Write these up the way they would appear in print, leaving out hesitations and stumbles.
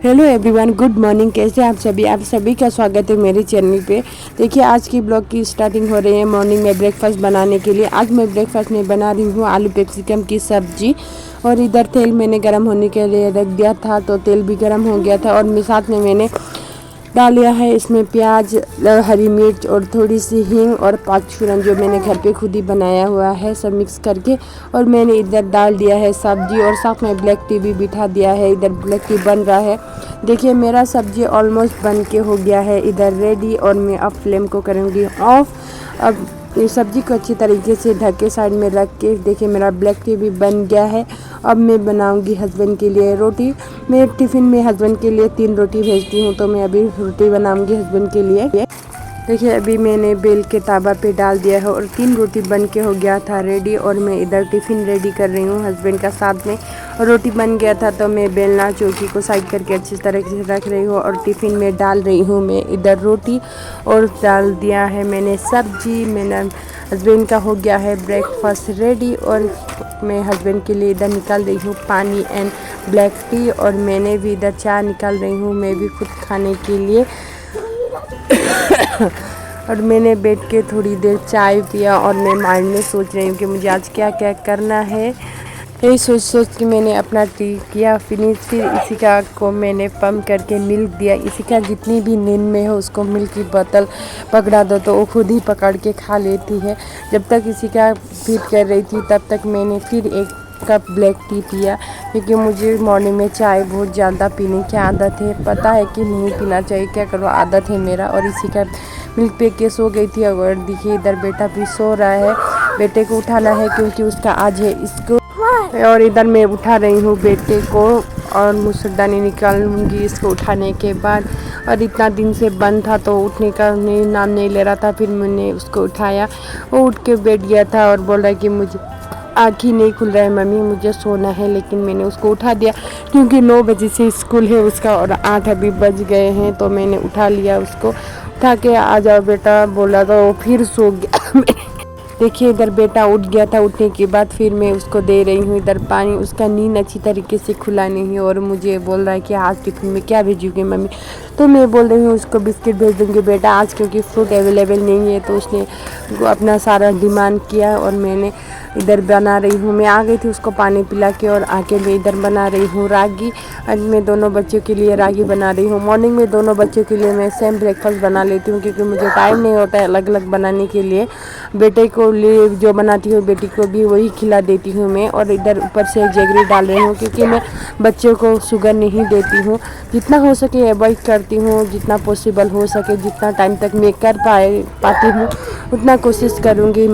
Hello everyone, good morning. कैसे आप सभी का स्वागत है मेरे चैनल पे। देखिए, आज की ब्लॉग की स्टार्टिंग हो रही है मॉर्निंग में ब्रेकफास्ट बनाने के लिए। आज मैं ब्रेकफास्ट में बना रही हूँ आलू कैप्सिकम की सब्जी। और इधर तेल मैंने गर्म होने के लिए रख दिया था, तो तेल भी गर्म हो गया था। और साथ में मैंने डाल लिया है इसमें प्याज, हरी मिर्च और थोड़ी सी हींग और 5 चूरन जो मैंने घर पे खुद ही बनाया हुआ है, सब मिक्स करके। और मैंने इधर डाल दिया है सब्जी और साथ में ब्लैक टी भी बिठा दिया है। इधर ब्लैक टी बन रहा है। देखिए, मेरा सब्जी ऑलमोस्ट बन के हो गया है इधर रेडी। और मैं अब फ्लेम को करूँगी ऑफ। अब ये सब्जी को अच्छी तरीके से ढक के साइड में रख के, देखिए मेरा ब्लैक टी भी बन गया है। अब मैं बनाऊंगी हस्बैंड के लिए रोटी। मैं टिफ़िन में हस्बैंड के लिए 3 रोटी भेजती हूँ, तो मैं अभी रोटी बनाऊंगी हस्बैंड के लिए। देखिए, अभी मैंने बेल के तावा पे डाल दिया है और 3 रोटी बन के हो गया था रेडी। और मैं इधर टिफ़िन रेडी कर रही हूँ हस्बैंड का साथ में। और रोटी बन गया था, तो मैं बेलना चौकी को साइड करके अच्छी तरह से रख रही हूँ और टिफ़िन में डाल रही हूँ मैं इधर रोटी। और डाल दिया है मैंने सब्जी। मेरा हस्बैंड का हो गया है ब्रेकफास्ट रेडी। और मैं हस्बैंड के लिए इधर निकाल रही हूँ पानी एंड ब्लैक टी। और मैंने भी इधर चाय निकाल रही हूँ, मैं भी खुद खाने के लिए। और मैंने बैठ के थोड़ी देर चाय पिया और मैं माइंड में सोच रही हूँ कि मुझे आज क्या क्या करना है। यही सोच के मैंने अपना टी किया फिनिश। फिर इसिका को मैंने पम्प करके मिल्क दिया। इसिका जितनी भी नींद में हो उसको मिल्क की बोतल पकड़ा दो तो वो खुद ही पकड़ के खा लेती है। जब तक इसिका फीड कर रही थी तब तक मैंने फिर एक कप ब्लैक टी पिया, क्योंकि मुझे मॉर्निंग में चाय बहुत ज़्यादा पीने की आदत है। पता है कि नहीं पीना चाहिए, क्या करो, आदत है मेरा। और इसी का मिल्क पे के सो गई थी। और देखिए, इधर बेटा भी सो रहा है। बेटे को उठाना है क्योंकि उसका आज है इसको। और इधर मैं उठा रही हूँ बेटे को और मुसरदानी निकालूंगी इसको उठाने के बाद। और इतना दिन से बंद था तो उठने का नाम नहीं ले रहा था। फिर मैंने उसको उठाया, वो उठ के बैठ गया था और बोल रहा है कि मुझे आँख ही नहीं खुल रहा है मम्मी, मुझे सोना है। लेकिन मैंने उसको उठा दिया क्योंकि 9 बजे से स्कूल है उसका और 8 अभी बज गए हैं। तो मैंने उठा लिया उसको, उठा के आ जाओ बेटा बोला तो वो फिर सो गया। देखिए, इधर बेटा उठ गया था। उठने के बाद फिर मैं उसको दे रही हूँ इधर पानी। उसका नींद अच्छी तरीके से खुला नहीं है और मुझे बोल रहा है कि आज टिफ़िन में क्या भेजोगे मम्मी। तो मैं बोल रही हूँ उसको बिस्किट भेज दूँगी बेटा आज, क्योंकि फ्रूट अवेलेबल नहीं है। तो उसने अपना सारा डिमांड किया और मैंने इधर बना रही हूँ। मैं आ गई थी उसको पानी पिला के और आके मैं इधर बना रही हूँ रागी। आज मैं दोनों बच्चों के लिए रागी बना रही हूँ। मॉर्निंग में दोनों बच्चों के लिए मैं सेम ब्रेकफास्ट बना लेती हूँ, क्योंकि मुझे टाइम नहीं होता है अलग अलग बनाने के लिए। बेटे को लिए जो बनाती हूँ बेटी को भी वही खिला देती हूँ मैं। और इधर ऊपर से जैगरी डाल रही हूँ, क्योंकि मैं बच्चों को शुगर नहीं देती हूँ। जितना हो सके अवॉइड करती हूँ, जितना पॉसिबल हो सके, जितना टाइम तक मैं कर पाती हूँ उतना कोशिश करूँगी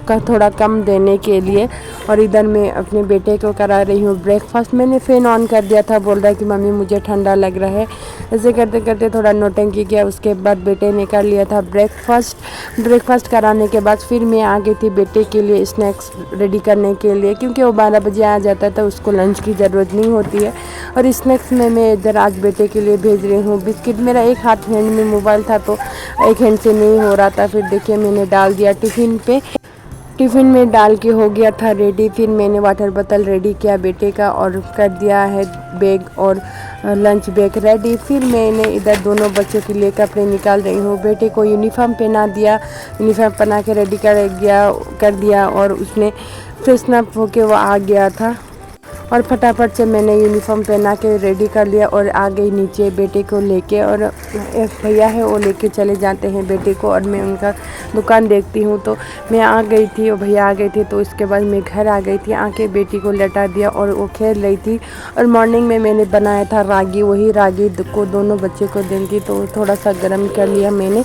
का थोड़ा कम देने के लिए। और इधर मैं अपने बेटे को करा रही हूँ ब्रेकफास्ट। मैंने फ़ैन ऑन कर दिया था, बोल रहा है कि मम्मी मुझे ठंडा लग रहा है। ऐसे करते करते थोड़ा नौटंकी किया। उसके बाद बेटे ने कर लिया था ब्रेकफास्ट कराने के बाद फिर मैं आ गई थी बेटे के लिए स्नैक्स रेडी करने के लिए, क्योंकि वो 12 बजे आ जाता है तो उसको लंच की ज़रूरत नहीं होती है। और स्नैक्स में मैं इधर आज बेटे के लिए भेज रही हूँ बिस्किट। मेरा एक हाथ हैंड में मोबाइल था तो एक हैंड से नहीं हो रहा था। फिर देखिए, मैंने डाल दिया टिफ़िन पे। टिफ़िन में डाल के हो गया था रेडी। फिर मैंने वाटर बोतल रेडी किया बेटे का और कर दिया है बैग और लंच बैग रेडी। फिर मैंने इधर दोनों बच्चों के लिए कपड़े निकाल रही हूँ। बेटे को यूनिफॉर्म पहना दिया, यूनिफॉर्म पहना के रेडी कर दिया और उसने फ्रेशन अप होके वो आ गया था। और फटाफट से मैंने यूनिफॉर्म पहना के रेडी कर लिया और आ गई नीचे बेटे को लेके। और एक भैया है वो लेके चले जाते हैं बेटे को और मैं उनका दुकान देखती हूँ। तो मैं आ गई थी और भैया आ गए थे, तो इसके बाद मैं घर आ गई थी। आके बेटी को लेटा दिया और वो खेल रही थी। और मॉर्निंग में मैंने बनाया था रागी, वही रागी को दोनों बच्चे को देंगी, तो थोड़ा सा गर्म कर लिया मैंने।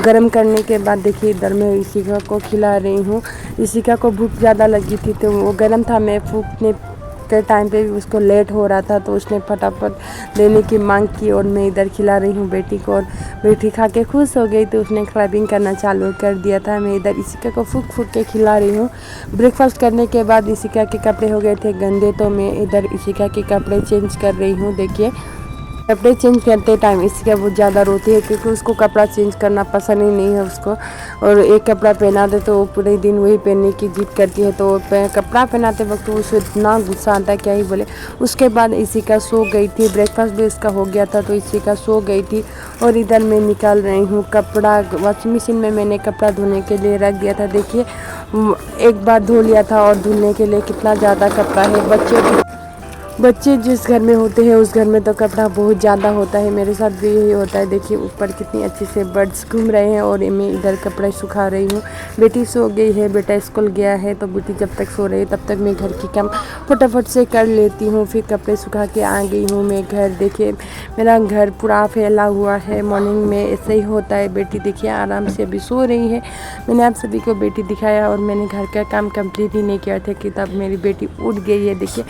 गर्म करने के बाद देखिए, इधर मैं इसिका को खिला रही हूँ। इसिका को भूख ज़्यादा लगी थी तो वो गर्म था। मैं फूकने के टाइम पे भी उसको लेट हो रहा था तो उसने फटाफट देने की मांग की और मैं इधर खिला रही हूँ बेटी को। और बेटी खा के खुश हो गई तो उसने क्रैबिंग करना चालू कर दिया था। मैं इधर इसिका को फूक फूक के खिला रही हूँ। ब्रेकफास्ट करने के बाद इसिका के कपड़े हो गए थे गंदे, तो मैं इधर इसिका के कपड़े चेंज कर रही हूँ। देखिए, कपड़े चेंज करते टाइम इसका बहुत ज़्यादा रोती है, क्योंकि उसको कपड़ा चेंज करना पसंद ही नहीं है उसको। और एक कपड़ा पहना दे तो वो पूरे दिन वही पहनने की जिद करती है, तो कपड़ा पहनाते वक्त उसे इतना गुस्सा आता है क्या ही बोले। उसके बाद इसी का सो गई थी, ब्रेकफास्ट भी इसका हो गया था, तो इसी का सो गई थी। और इधर मैं निकाल रही हूँ कपड़ा, वॉशिंग मशीन में मैंने कपड़ा धोने के लिए रख दिया था। देखिए एक बार धो लिया था और धुलने के लिए कितना ज़्यादा कपड़ा है। बच्चे जिस घर में होते हैं उस घर में तो कपड़ा बहुत ज़्यादा होता है। मेरे साथ भी यही होता है। देखिए ऊपर कितनी अच्छे से बर्ड्स घूम रहे हैं और मैं इधर कपड़े सुखा रही हूँ। बेटी सो गई है, बेटा स्कूल गया है, तो बेटी जब तक सो रही है तब तक मैं घर की काम फटाफट से कर लेती हूँ। फिर कपड़े सुखा के आ गई हूँ मैं घर। देखिए मेरा घर पूरा फैला हुआ है। मॉर्निंग में ऐसे ही होता है। बेटी देखिए आराम से अभी सो रही है। मैंने आप सभी को बेटी दिखाया और मैंने घर का काम कंप्लीट ही नहीं किया था कि तब मेरी बेटी उठ गई है। देखिए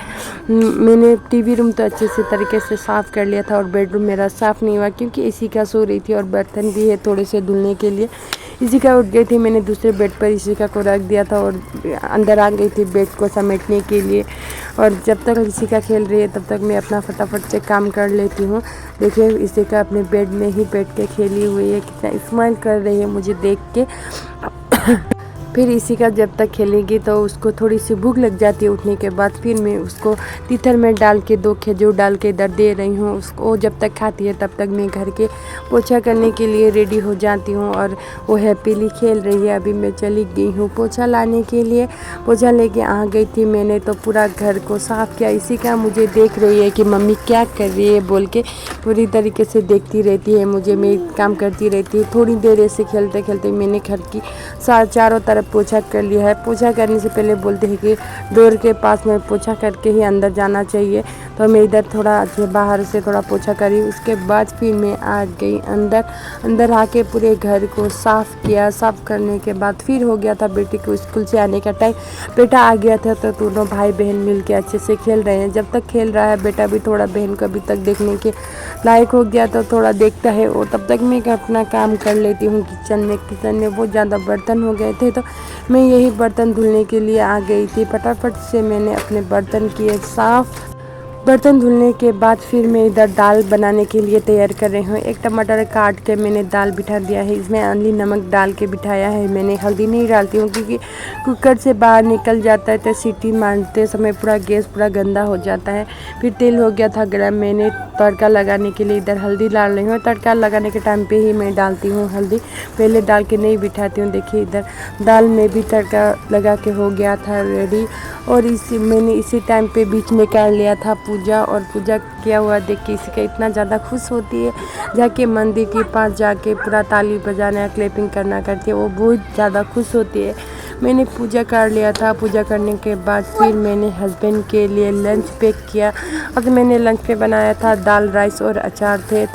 मैंने टीवी रूम तो अच्छे से तरीके से साफ़ कर लिया था और बेडरूम मेरा साफ़ नहीं हुआ, क्योंकि इसी का सो रही थी और बर्तन भी है थोड़े से धुलने के लिए। इसी का उठ गई थी, मैंने दूसरे बेड पर इसी का को रख दिया था और अंदर आ गई थी बेड को समेटने के लिए। और जब तक इसी का खेल रही है तब तक मैं अपना फटाफट से काम कर लेती हूँ। देखिए इसी का अपने बेड में ही बैठ के खेली हुई है, कितना स्माइल कर रही है मुझे देख के। फिर इसी का जब तक खेलेगी तो उसको थोड़ी सी भूख लग जाती है उठने के बाद। फिर मैं उसको टीथर में डाल के 2 खजूर डाल के इधर दे रही हूँ उसको। जब तक खाती है तब तक मैं घर के पोछा करने के लिए रेडी हो जाती हूँ और वो हैप्पीली खेल रही है। अभी मैं चली गई हूँ पोछा लाने के लिए। पोछा लेके आ गई थी मैंने, तो पूरा घर को साफ़ किया। इसी का मुझे देख रही है कि मम्मी क्या कर रही है बोल के पूरी तरीके से देखती रहती है मुझे। मैं काम करती रहती है। थोड़ी देर ऐसे खेलते खेलते मैंने घर की चारों तरफ पोछा कर लिया है। पोछा करने से पहले बोलते हैं कि डोर के पास में पोछा करके ही अंदर जाना चाहिए, तो मैं इधर थोड़ा बाहर से थोड़ा पोछा करी। उसके बाद फिर मैं आ गई अंदर आके पूरे घर को साफ़ किया। साफ़ करने के बाद फिर हो गया था बेटी को स्कूल से आने का टाइम। बेटा आ गया था तो दोनों भाई बहन मिल के अच्छे से खेल रहे हैं। जब तक खेल रहा है बेटा भी थोड़ा बहन को अभी तक देखने के लायक हो गया तो थोड़ा देखता है, और तब तक मैं अपना काम कर लेती हूँ किचन में बहुत ज़्यादा बर्तन हो गए थे, तो मैं यही बर्तन धुलने के लिए आ गई थी। फटाफट से मैंने अपने बर्तन किए साफ़। बर्तन धुलने के बाद फिर मैं इधर दाल बनाने के लिए तैयार कर रही हूँ। एक टमाटर काट के मैंने दाल बिठा दिया है। इसमें ऑनली नमक डाल के बिठाया है मैंने, हल्दी नहीं डालती हूँ क्योंकि कुकर से बाहर निकल जाता है तो सीटी मारते समय पूरा गैस पूरा गंदा हो जाता है। फिर तेल हो गया था गरम, मैंने तड़का लगाने के लिए इधर हल्दी डाल रही हूँ। तड़का लगाने के टाइम पे ही मैं डालती हूँ हल्दी, पहले डाल के नहीं बिठाती हूँ। देखिए इधर दाल में भी तड़का लगा के हो गया था रेडी। और मैंने इसी टाइम पे बीच में कर लिया था पूजा, और पूजा किया हुआ देख के इसी का इतना ज़्यादा खुश होती है। जाके मंदिर के पास जाके पूरा ताली बजाना क्लैपिंग करना करती है, वो बहुत ज़्यादा खुश होती है। मैंने पूजा कर लिया था। पूजा करने के बाद फिर मैंने हस्बैंड के लिए लंच पैक किया। और मैंने लंच पे बनाया था दाल राइस और अचार थे।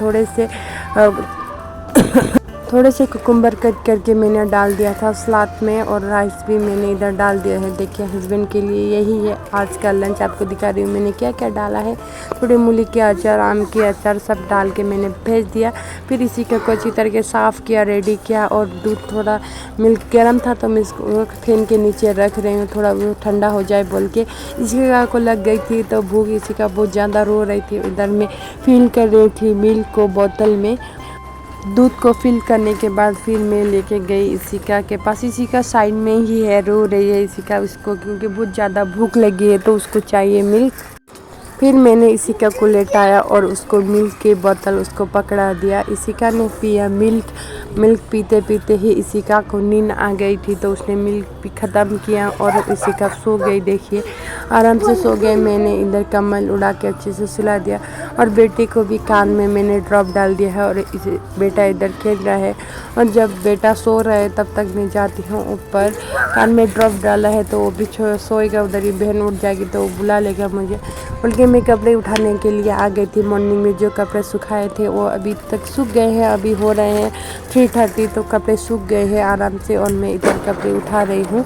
थोड़े से कुकुम्बर कट करके मैंने डाल दिया था सलाद में, और राइस भी मैंने इधर डाल दिया है। देखिए हस्बैंड के लिए यही है आज का लंच। आपको दिखा रही हूँ मैंने क्या क्या डाला है। थोड़े मूली के अचार, आम के अचार सब डाल के मैंने भेज दिया। फिर इसी को अच्छी तरह के साफ़ किया, रेडी किया। और दूध थोड़ा मिल्क गर्म था तो मैं इसको फैन के नीचे रख रही हूँ थोड़ा वो ठंडा हो जाए बोल के। इसी का को लग गई थी तो भूख इसी का बहुत ज़्यादा रो रही थी। इधर मैं फिल कर रही थी मिल्क को बोतल में। दूध को फिल करने के बाद फिर मैं लेके गई इसिका के पास। इसिका साइड में ही है, रो रही है इसिका उसको क्योंकि बहुत ज़्यादा भूख लगी है तो उसको चाहिए मिल्क। फिर मैंने इसिका को लेटाया और उसको मिल्क की बोतल उसको पकड़ा दिया। इसिका ने पिया मिल्क पीते पीते ही इसिका को नींद आ गई थी, तो उसने मिल्क भी ख़त्म किया और इसिका सो गई। देखिए आराम से सो गए। मैंने इधर कम्बल उड़ा के अच्छे से सुला दिया, और बेटे को भी कान में मैंने ड्रॉप डाल दिया है, और बेटा इधर खेल रहा है। और जब बेटा सो रहा है तब तक मैं जाती हूँ ऊपर। कान में ड्रॉप डाला है तो वो भी सोएगा, उधर ही बहन उठ जाएगी तो वो बुला लेगा मुझे। बल्कि मैं कपड़े उठाने के लिए आ गई थी। मॉर्निंग में जो कपड़े सुखाए थे वो अभी तक सूख गए हैं। अभी हो रहे हैं 3:30 तो कपड़े सूख गए हैं आराम से, और मैं इधर कपड़े उठा रही हूँ।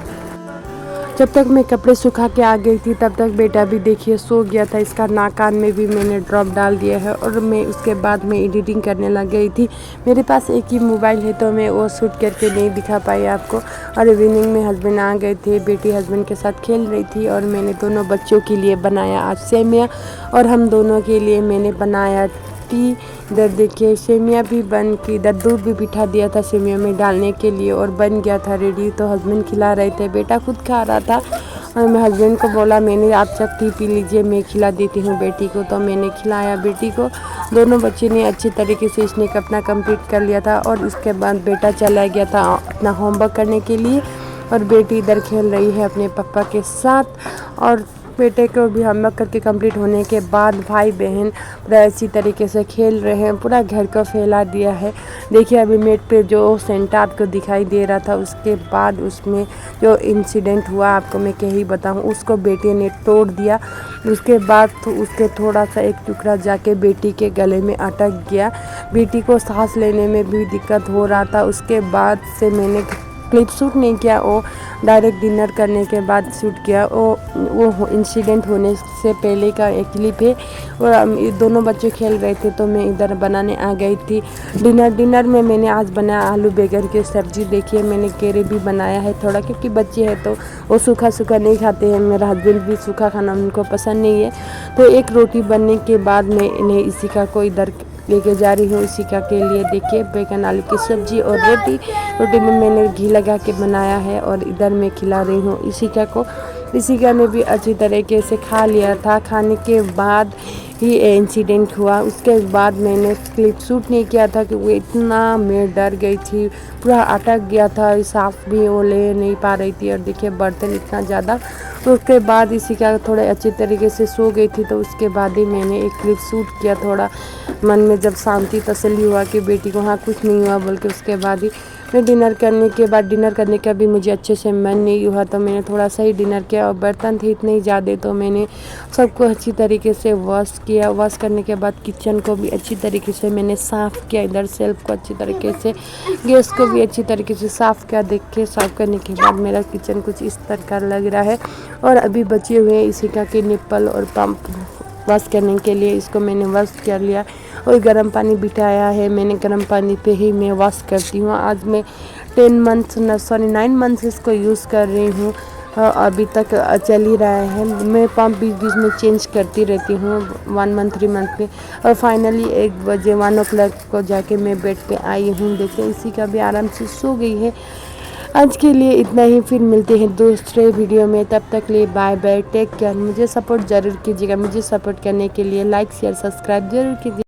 जब तक मैं कपड़े सुखा के आ गई थी तब तक बेटा भी देखिए सो गया था। इसका नाक कान में भी मैंने ड्रॉप डाल दिया है, और मैं उसके बाद में एडिटिंग करने लग गई थी। मेरे पास एक ही मोबाइल है तो मैं वो शूट करके नहीं दिखा पाई आपको। और इवनिंग में हस्बैंड आ गए थे, बेटी हस्बैंड के साथ खेल रही थी, और मैंने दोनों बच्चों के लिए बनाया आज सेमिया, और हम दोनों के लिए मैंने बनाया रोटी, इधर देखिए सेमिया भी बन के, इधर दूध भी बिठा दिया था सेमिया में डालने के लिए और बन गया था रेडी। तो हस्बैंड खिला रहे थे, बेटा खुद खा रहा था और मैं हस्बैंड को बोला मैंने आप सब टी पी लीजिए, मैं खिला देती हूँ बेटी को। तो मैंने खिलाया बेटी को। दोनों बच्चे ने अच्छी तरीके से स्नैक अपना कंप्लीट कर लिया था और उसके बाद बेटा चला गया था अपना होमवर्क करने के लिए और बेटी इधर खेल रही है अपने पापा के साथ। और बेटे को भी होमवर्क करके कंप्लीट होने के बाद भाई बहन पूरा अच्छी तरीके से खेल रहे हैं, पूरा घर को फैला दिया है। देखिए अभी मेट पे जो सेंटा आपको दिखाई दे रहा था, उसके बाद उसमें जो इंसिडेंट हुआ आपको मैं क्या ही बताऊं, उसको बेटे ने तोड़ दिया। उसके बाद तो उसके थोड़ा सा एक टुकड़ा जाके बेटी के गले में अटक गया। बेटी को सांस लेने में भी दिक्कत हो रहा था। उसके बाद से मैंने क्लिप शूट नहीं किया, वो डायरेक्ट डिनर करने के बाद शूट किया। वो इंसिडेंट होने से पहले का एक क्लिप है। और दोनों बच्चे खेल रहे थे तो मैं इधर बनाने आ गई थी डिनर में मैंने आज बनाया आलू बैगन की सब्जी। देखिए मैंने केरे भी बनाया है थोड़ा, क्योंकि बच्चे हैं तो वो सूखा नहीं खाते हैं। मेरा हस्बैंड भी सूखा खाना उनको पसंद नहीं है। तो एक रोटी बनने के बाद मैं इन्हें इसी का को इधर लेके जा रही हूँ इसी का के लिए। देखिए बैगन आलू की सब्जी और रोटी में मैंने घी लगा के बनाया है और इधर मैं खिला रही हूँ इसी का को। इसी का ने भी अच्छी तरीके से खा लिया था। खाने के बाद ही इंसिडेंट हुआ। उसके बाद मैंने क्लिप शूट नहीं किया था क्योंकि इतना मैं डर गई थी, पूरा अटक गया था, सांस भी वो ले नहीं पा रही थी। और देखिए बर्तन इतना ज़्यादा। तो उसके बाद इसी का थोड़े अच्छी तरीके से सो गई थी। तो उसके बाद ही मैंने एक क्लिप शूट किया, थोड़ा मन में जब शांति तसल्ली हुआ कि बेटी को हाँ कुछ नहीं हुआ बोल के। उसके बाद ही मैं डिनर करने का भी मुझे अच्छे से मन नहीं हुआ, तो मैंने थोड़ा सा ही डिनर किया। और बर्तन थे इतने ही ज़्यादा तो मैंने सबको अच्छी तरीके से वॉश किया। वॉश करने के बाद किचन को भी अच्छी तरीके से मैंने साफ़ किया। इधर सेल्फ को अच्छी तरीके से, गैस को भी अच्छी तरीके से साफ़ किया। देख के साफ़ करने के बाद मेरा किचन कुछ इस तरह का लग रहा है। और अभी बचे हुए इसी का कि निप्पल और पंप वॉश करने के लिए इसको मैंने वॉश कर लिया। और गर्म पानी बिठाया है मैंने, गर्म पानी पे ही मैं वॉश करती हूँ। आज मैं 9 मंथ्स इसको यूज़ कर रही हूँ। अभी तक चल ही रहा है। मैं पंप बीच में चेंज करती रहती हूँ 1 मंथ 3 मंथ में। और फाइनली 1 बजे 1 o'clock को जाके मैं बेड पे आई हूँ। देखिए इसी का भी आराम से सो गई है। आज के लिए इतना ही, फिर मिलते हैं दूसरे वीडियो में। तब तक लिए बाय बाय, टेक केयर। मुझे सपोर्ट ज़रूर कीजिएगा। मुझे सपोर्ट करने के लिए लाइक शेयर सब्सक्राइब ज़रूर कीजिए।